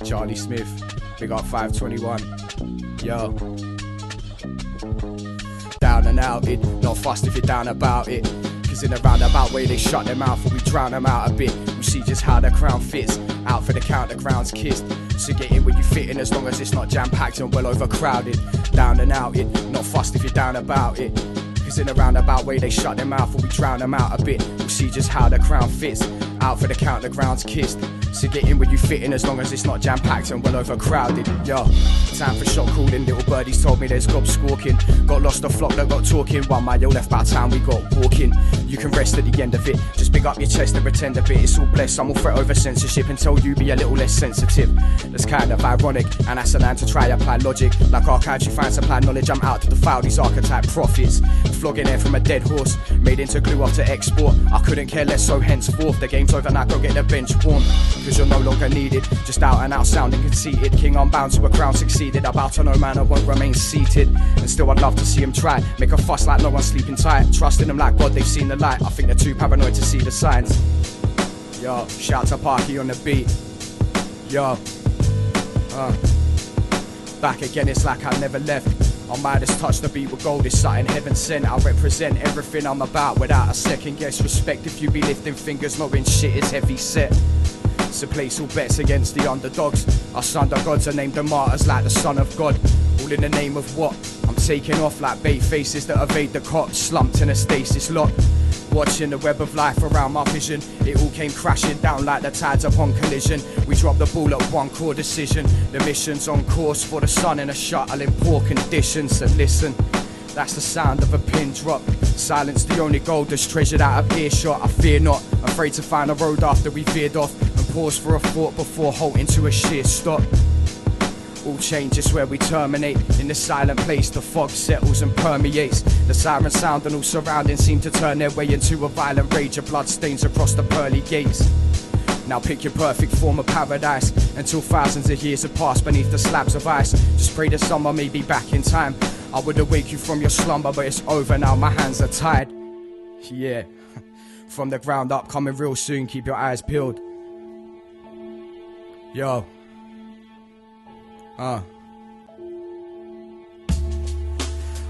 Charlie Smith, big up 521, yo. Down and outed, not fussed if you're down about it. Cause in a roundabout way they shut their mouth and we drown them out a bit. We see just how the crown fits, out for the count, the ground's kissed. So get in where you fit in as long as it's not jam-packed and well overcrowded. Down and outed, not fussed if you're down about it. Cause in a roundabout way they shut their mouth and we drown them out a bit. We'll see just how the crown fits, out for the count, the ground's kissed. So get in where you fit in as long as it's not jam-packed and well overcrowded. Yo, time for shot calling, little birdies told me there's gobs squawking. Got lost the flock that got talking, 1 mile left by town we got walking. You can rest at the end of it, just big up your chest and pretend a bit. It's all blessed, I'm all fret over censorship and tell you be a little less sensitive. That's kind of ironic, and that's a line to try apply logic. Like archives you find supply knowledge, I'm out to defile these archetype prophets. Flogging air from a dead horse, made into glue off to export. I couldn't care less, so henceforth the game's over now, go get the bench warm. Cause you're no longer needed, just out and out sounding conceited. King unbound to a crown succeeded, about to know man I won't remain seated. And still I'd love to see him try, make a fuss like no one's sleeping tight. Trusting them like God, they've seen the light. I think they're too paranoid to see the signs. Yo, shout to Parky on the beat. Yo, back again, it's like I never left. I might just touch the beat with gold, it's something heaven sent. I represent everything I'm about without a second guess. Respect if you be lifting fingers, knowing shit is heavy set. So place all bets against the underdogs. Our son of gods are named the martyrs like the son of God. All in the name of what? I'm taking off like bait faces that evade the cops, slumped in a stasis lock. Watching the web of life around my vision, it all came crashing down like the tides upon collision. We dropped the ball at one core decision. The mission's on course for the sun in a shuttle in poor condition. So listen, that's the sound of a pin drop. Silence the only gold that's treasured out of earshot. I fear not, afraid to find a road after we veered off. And pause for a thought before halting to a sheer stop. All changes where we terminate. In the silent place the fog settles and permeates. The siren sound and all surroundings seem to turn their way into a violent rage of blood stains across the pearly gates. Now pick your perfect form of paradise, until thousands of years have passed beneath the slabs of ice. Just pray the summer may be back in time. I would awake you from your slumber, but it's over now, my hands are tied. Yeah, from the ground up, coming real soon, keep your eyes peeled. Yo.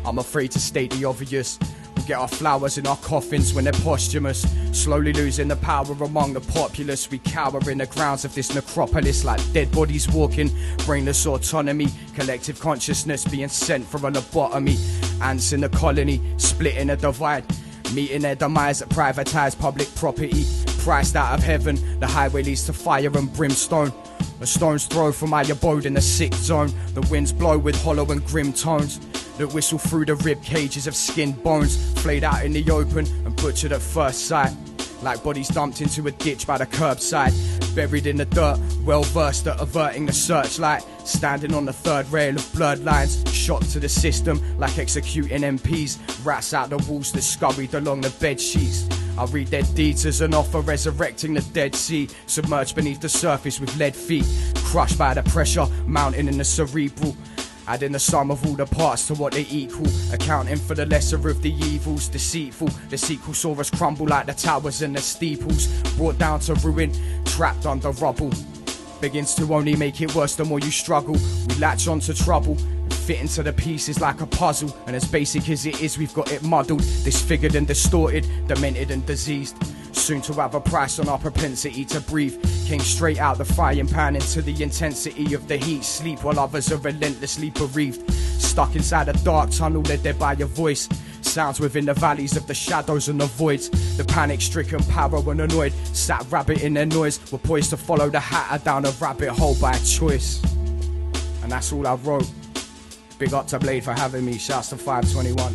I'm afraid to state the obvious. We'll get our flowers in our coffins when they're posthumous. Slowly losing the power among the populace. We cower in the grounds of this necropolis like dead bodies walking. Brainless autonomy, collective consciousness being sent for a lobotomy. Ants in the colony, splitting a divide, meeting their demise at privatised public property. Priced out of heaven, the highway leads to fire and brimstone. A stone's throw from my abode in the sick zone. The winds blow with hollow and grim tones that whistle through the rib cages of skinned bones, flayed out in the open and butchered at first sight, like bodies dumped into a ditch by the curbside, buried in the dirt, well versed at averting the searchlight, standing on the third rail of blurred lines, shot to the system like executing MPs, rats out the walls that scurried along the bed sheets. I read their deeds as an offer resurrecting the Dead Sea, submerged beneath the surface with lead feet, crushed by the pressure mounting in the cerebral, adding the sum of all the parts to what they equal, accounting for the lesser of the evils, deceitful. The sequel saw us crumble like the towers and the steeples, brought down to ruin, trapped under rubble. Begins to only make it worse the more you struggle. We latch onto trouble, fit into the pieces like a puzzle, and as basic as it is, we've got it muddled, disfigured and distorted, demented and diseased. Soon to have a price on our propensity to breathe. Came straight out the frying pan into the intensity of the heat. Sleep while others are relentlessly bereaved. Stuck inside a dark tunnel led there by a voice. Sounds within the valleys of the shadows and the voids. The panic-stricken power and annoyed sat rabbit in their noise. Were poised to follow the hatter down a rabbit hole by choice. And that's all I wrote. Big up to Blade for having me. Shouts to 521.